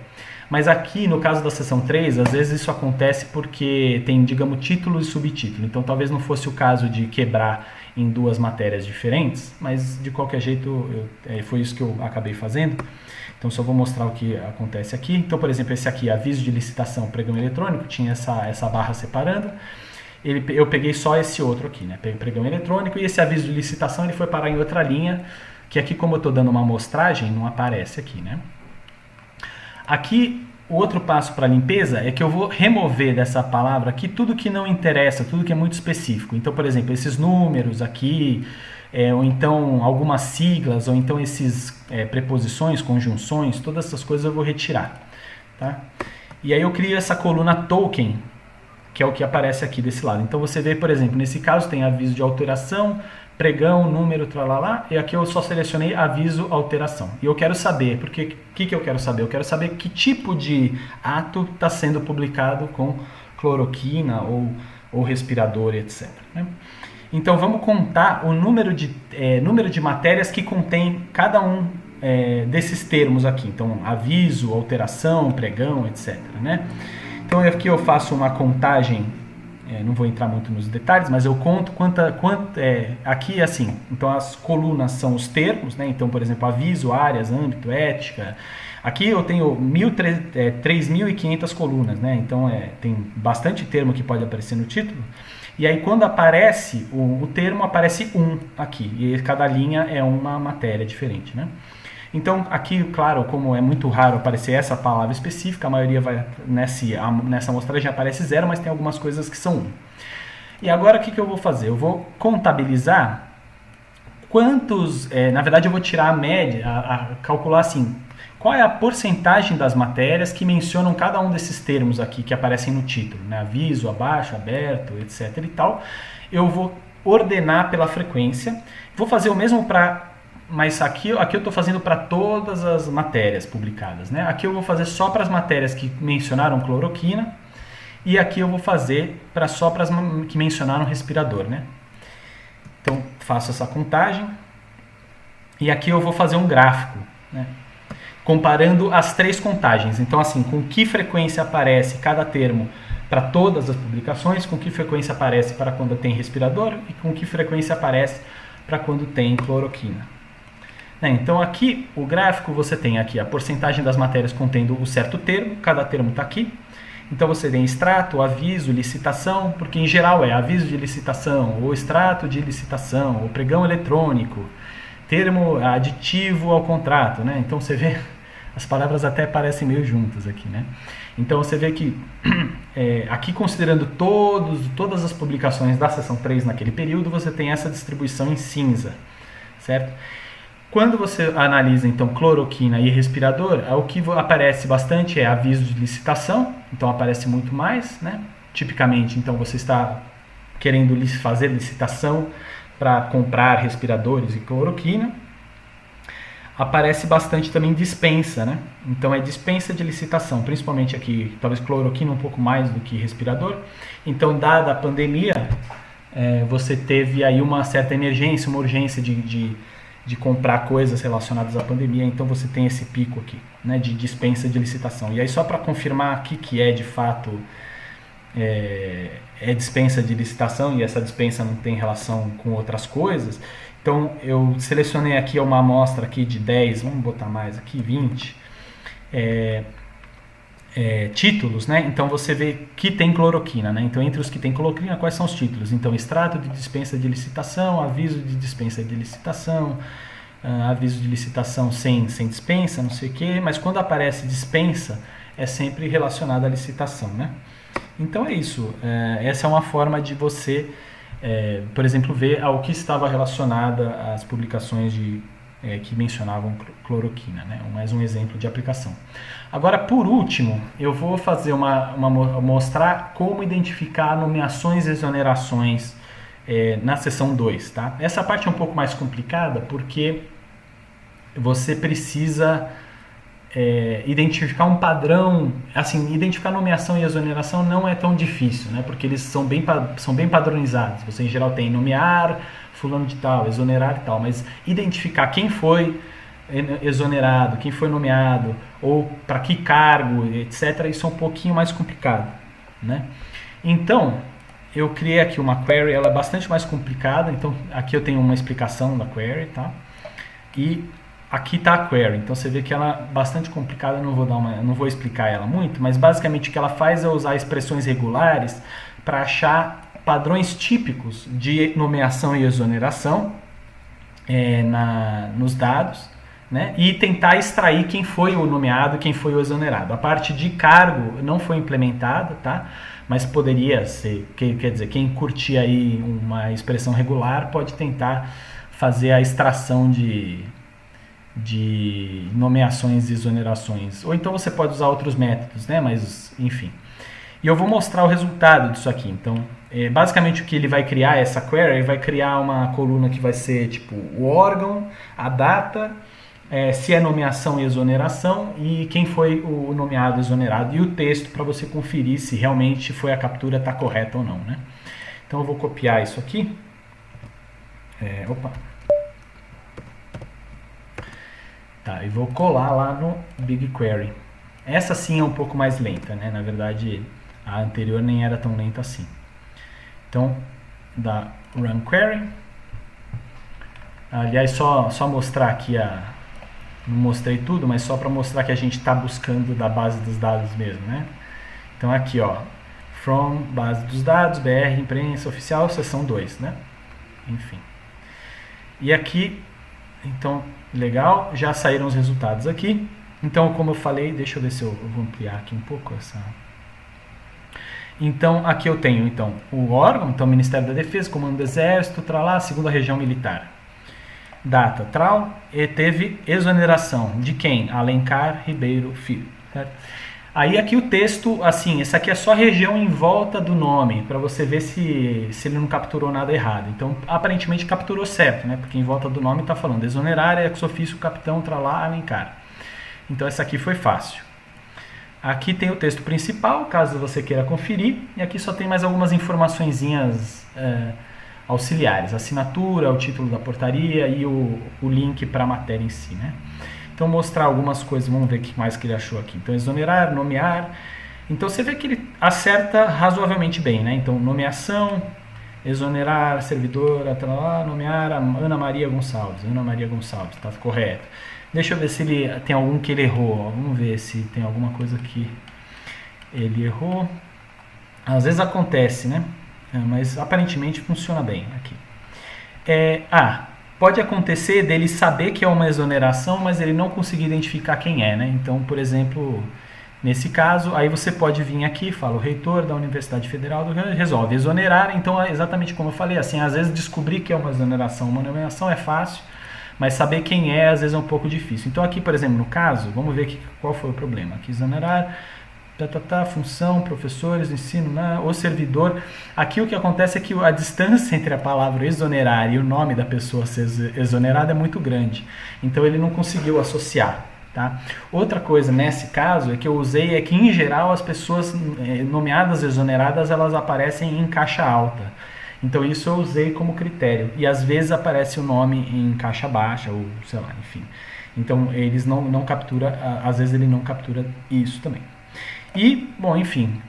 Mas aqui, no caso da seção 3, às vezes isso acontece porque tem, digamos, título e subtítulo. Então, talvez não fosse o caso de quebrar em 2 matérias diferentes, mas de qualquer jeito, foi isso que eu acabei fazendo. Então, só vou mostrar o que acontece aqui. Então, por exemplo, esse aqui, aviso de licitação, pregão eletrônico, tinha essa barra separando. Eu peguei só esse outro aqui, né? Pregão eletrônico, e esse aviso de licitação ele foi parar em outra linha, que aqui, como eu estou dando uma amostragem, não aparece aqui, né? Aqui, o outro passo para limpeza é que eu vou remover dessa palavra aqui tudo que não interessa, tudo que é muito específico. Então, por exemplo, esses números aqui, ou então algumas siglas, ou então esses preposições, conjunções, todas essas coisas eu vou retirar, tá? E aí eu crio essa coluna token, que é o que aparece aqui desse lado. Então você vê, por exemplo, nesse caso tem aviso de alteração, pregão, número, tralalá, e aqui eu só selecionei aviso alteração. E eu quero saber, porque o que eu quero saber? Eu quero saber que tipo de ato está sendo publicado com cloroquina ou respirador, etc. Né? Então vamos contar o número de matérias que contém cada um desses termos aqui. Então aviso, alteração, pregão, etc. Né? Então aqui eu faço uma contagem, não vou entrar muito nos detalhes, mas eu conto aqui assim, então as colunas são os termos, né? Então, por exemplo, aviso, áreas, âmbito, ética. Aqui eu tenho 3.500 colunas, né? Então tem bastante termo que pode aparecer no título. E aí quando aparece o termo, aparece aqui. E cada linha é uma matéria diferente, né? Então aqui, claro, como é muito raro aparecer essa palavra específica, a maioria vai nessa amostragem aparece 0, mas tem algumas coisas que são 1. E agora o que eu vou fazer? Eu vou contabilizar quantos, na verdade eu vou tirar a média, calcular assim, qual é a porcentagem das matérias que mencionam cada um desses termos aqui que aparecem no título, né? Aviso, abaixo, aberto, etc e tal. Eu vou ordenar pela frequência. Vou fazer o mesmo mas aqui eu estou fazendo para todas as matérias publicadas, né? Aqui eu vou fazer só para as matérias que mencionaram cloroquina e aqui eu vou fazer só para as que mencionaram respirador, né? Então faço essa contagem e aqui eu vou fazer um gráfico, né? Comparando as 3 contagens. Então, assim, com que frequência aparece cada termo para todas as publicações, com que frequência aparece para quando tem respirador e com que frequência aparece para quando tem cloroquina. Então, aqui, o gráfico, você tem aqui a porcentagem das matérias contendo o certo termo, cada termo está aqui. Então, você tem extrato, aviso, licitação, porque em geral é aviso de licitação, ou extrato de licitação, ou pregão eletrônico, termo aditivo ao contrato, né? Então, você vê... As palavras até parecem meio juntas aqui, né? Então você vê que aqui considerando todas as publicações da seção 3 naquele período, você tem essa distribuição em cinza, certo? Quando você analisa então cloroquina e respirador, o que aparece bastante é aviso de licitação, então aparece muito mais, né? Tipicamente, então você está querendo fazer licitação para comprar respiradores e cloroquina. Aparece bastante também dispensa, né? Então é dispensa de licitação, principalmente aqui, talvez cloroquina um pouco mais do que respirador. Então, dada a pandemia, você teve aí uma certa emergência, uma urgência de comprar coisas relacionadas à pandemia, então você tem esse pico aqui, né, de dispensa de licitação. E aí só para confirmar aqui que de fato dispensa de licitação e essa dispensa não tem relação com outras coisas. Então, eu selecionei aqui uma amostra aqui de 10, vamos botar mais aqui, 20 títulos, né? Então, você vê que tem cloroquina, né? Então, entre os que tem cloroquina, quais são os títulos? Então, extrato de dispensa de licitação, aviso de dispensa de licitação, aviso de licitação sem dispensa, não sei o quê, mas quando aparece dispensa, é sempre relacionado à licitação, né? Então, é isso. Essa é uma forma de você... por exemplo, ver ao que estava relacionada às publicações que mencionavam cloroquina, né? Mais um exemplo de aplicação. Agora, por último, eu vou fazer mostrar como identificar nomeações e exonerações na seção 2, tá? Essa parte é um pouco mais complicada porque você precisa identificar um padrão, assim, identificar nomeação e exoneração não é tão difícil, né? Porque eles são bem padronizados. Você em geral tem nomear fulano de tal, exonerar e tal, mas identificar quem foi exonerado, quem foi nomeado, ou para que cargo, etc., isso é um pouquinho mais complicado, né? Então, eu criei aqui uma query, ela é bastante mais complicada, então aqui eu tenho uma explicação da query, tá? E aqui está a query, então você vê que ela é bastante complicada, não vou explicar ela muito, mas basicamente o que ela faz é usar expressões regulares para achar padrões típicos de nomeação e exoneração nos dados, né? E tentar extrair quem foi o nomeado e quem foi o exonerado. A parte de cargo não foi implementada, tá? Mas poderia ser, quer dizer, quem curtir aí uma expressão regular pode tentar fazer a extração de nomeações e exonerações. Ou então você pode usar outros métodos, né? Mas, enfim. E eu vou mostrar o resultado disso aqui. Então, basicamente o que ele vai criar, essa query, ele vai criar uma coluna que vai ser tipo o órgão, a data, se é nomeação e exoneração e quem foi o nomeado e exonerado e o texto para você conferir se realmente foi a captura está correta ou não, né? Então eu vou copiar isso aqui. Tá, e vou colar lá no BigQuery. Essa sim é um pouco mais lenta, né? Na verdade, a anterior nem era tão lenta assim. Então, da run query. Aliás, só mostrar aqui não mostrei tudo, mas só para mostrar que a gente está buscando da base dos dados mesmo, né? Então aqui, ó, from base dos dados, BR, imprensa oficial, seção 2, né? Enfim. E aqui, então, legal, já saíram os resultados aqui. Então, como eu falei, deixa eu ver se eu vou ampliar aqui um pouco essa... Então, aqui eu tenho então o órgão, então Ministério da Defesa, Comando do Exército, tralá, segunda região militar. Data, tral, e teve exoneração. De quem? Alencar Ribeiro Filho. Certo? Aí aqui o texto, assim, essa aqui é só a região em volta do nome, para você ver se ele não capturou nada errado. Então, aparentemente capturou certo, né? Porque em volta do nome está falando exonerar, ex ofício, capitão, tralá, Alencar. Então, essa aqui foi fácil. Aqui tem o texto principal, caso você queira conferir, e aqui só tem mais algumas informaçõezinhas auxiliares, assinatura, o título da portaria e o link para a matéria em si, né? Então mostrar algumas coisas, vamos ver o que mais que ele achou aqui. Então exonerar, nomear, então você vê que ele acerta razoavelmente bem, né? Então nomeação, exonerar, servidora, nomear Ana Maria Gonçalves, está correto. Deixa eu ver se ele tem algum que ele errou. Vamos ver se tem alguma coisa que ele errou. Às vezes acontece, né? Mas aparentemente funciona bem aqui. Pode acontecer dele saber que é uma exoneração, mas ele não conseguir identificar quem é, né? Então, por exemplo, nesse caso, aí você pode vir aqui, fala o reitor da Universidade Federal do Rio Grande do Sul, resolve exonerar. Então, é exatamente como eu falei, assim, às vezes descobrir que é uma exoneração, uma nomeação é fácil, mas saber quem é, às vezes, é um pouco difícil. Então, aqui, por exemplo, no caso, vamos ver aqui qual foi o problema. Aqui, exonerar, função, professores, ensino, o servidor. Aqui o que acontece é que a distância entre a palavra exonerar e o nome da pessoa ser exonerada é muito grande. Então, ele não conseguiu associar. Tá? Outra coisa nesse caso é que eu usei é que, em geral, as pessoas nomeadas exoneradas, elas aparecem em caixa alta. Então isso eu usei como critério. E às vezes aparece o nome em caixa baixa, ou sei lá, enfim. Então eles não captura, às vezes ele não captura isso também. E, bom, enfim,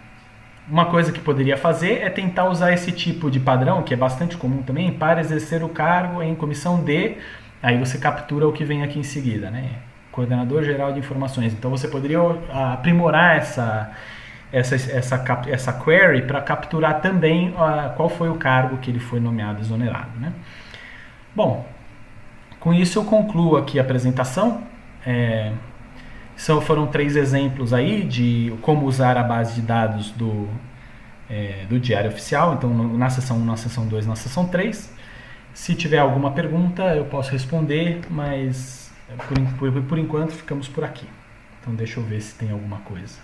uma coisa que poderia fazer é tentar usar esse tipo de padrão, que é bastante comum também, para exercer o cargo em comissão de, aí você captura o que vem aqui em seguida, né? Coordenador Geral de Informações. Então você poderia aprimorar essa query para capturar também qual foi o cargo que ele foi nomeado exonerado, né? Bom, com isso eu concluo aqui a apresentação. Foram 3 exemplos aí de como usar a base de dados do Diário Oficial, então na seção 1, na seção 2, na seção 3. Se tiver alguma pergunta eu posso responder, mas por enquanto ficamos por aqui. Então deixa eu ver se tem alguma coisa.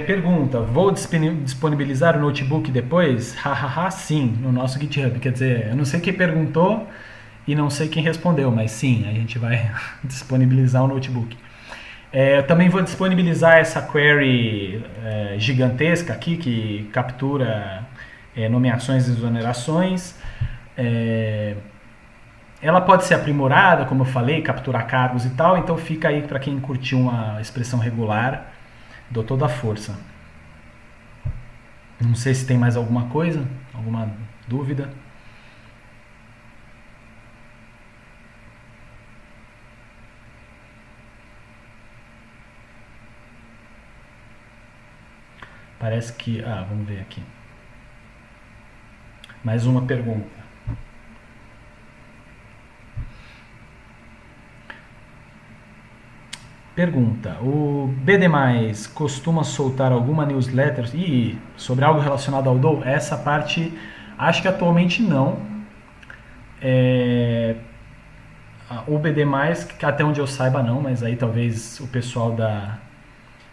Pergunta, vou disponibilizar o notebook depois? Hahaha, sim, no nosso GitHub. Quer dizer, eu não sei quem perguntou e não sei quem respondeu, mas sim, a gente vai disponibilizar o notebook. Eu também vou disponibilizar essa query gigantesca aqui, que captura nomeações e exonerações. Ela pode ser aprimorada, como eu falei, capturar cargos e tal, então fica aí para quem curtiu uma expressão regular. Dou toda a força. Não sei se tem mais alguma coisa, alguma dúvida. Parece que... vamos ver aqui. Mais uma pergunta. Pergunta, o BD+, costuma soltar alguma newsletter sobre algo relacionado ao DOU? Essa parte, acho que atualmente não. O BD+, até onde eu saiba não, mas aí talvez o pessoal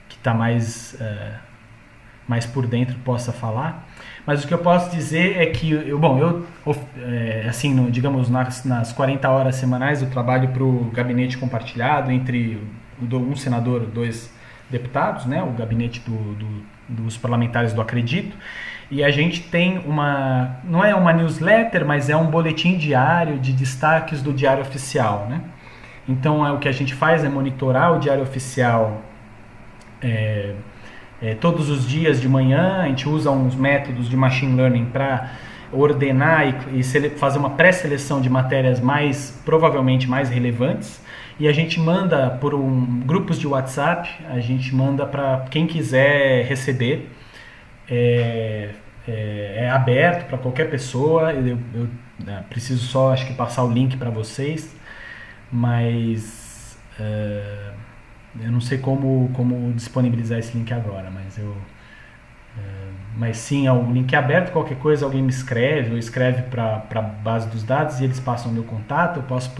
que está mais mais por dentro possa falar. Mas o que eu posso dizer é que, assim, digamos, nas 40 horas semanais eu trabalho para o gabinete compartilhado entre um senador e 2 deputados, né, o gabinete dos parlamentares do Acredito, e a gente tem não é uma newsletter, mas é um boletim diário de destaques do Diário Oficial, né? Então, o que a gente faz é monitorar o Diário Oficial todos os dias de manhã. A gente usa uns métodos de machine learning para ordenar e fazer uma pré-seleção de matérias provavelmente mais relevantes, e a gente manda por grupos de WhatsApp, a gente manda para quem quiser receber. É aberto para qualquer pessoa. Eu preciso só, acho que, passar o link para vocês, mas eu não sei como disponibilizar esse link agora, mas sim, o link é aberto. Qualquer coisa alguém me escreve ou escreve para a base dos dados e eles passam o meu contato, eu posso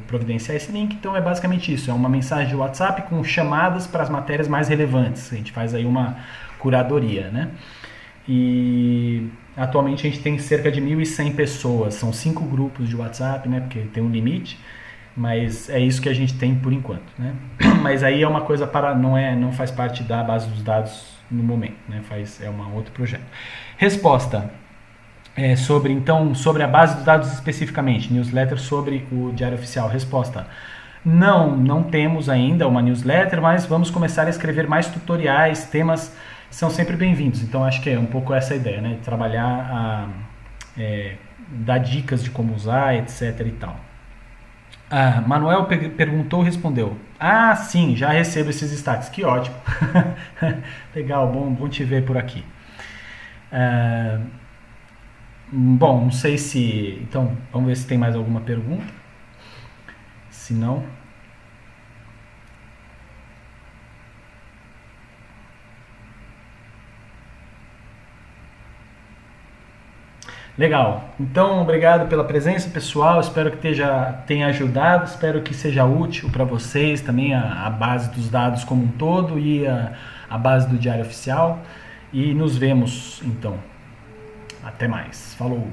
providenciar esse link. Então é basicamente isso, é uma mensagem de WhatsApp com chamadas para as matérias mais relevantes. A gente faz aí uma curadoria, né? E atualmente a gente tem cerca de 1.100 pessoas, são 5 grupos de WhatsApp, né, porque tem um limite, mas é isso que a gente tem por enquanto, né? Mas aí é uma coisa não faz parte da base dos dados no momento, né? É um outro projeto. Resposta sobre a base dos dados especificamente, newsletter sobre o Diário Oficial. Resposta: não temos ainda uma newsletter, mas vamos começar a escrever mais tutoriais, temas são sempre bem-vindos. Então acho que é um pouco essa a ideia, né? Trabalhar, dar dicas de como usar, etc e tal. Manuel perguntou, respondeu. Sim, já recebo esses destaques. Que ótimo. Legal, bom te ver por aqui. Bom, não sei se... Então, vamos ver se tem mais alguma pergunta. Se não... Legal. Então, obrigado pela presença, pessoal. Espero que tenha ajudado. Espero que seja útil para vocês também a base dos dados como um todo e a base do Diário Oficial. E nos vemos, então. Até mais. Falou!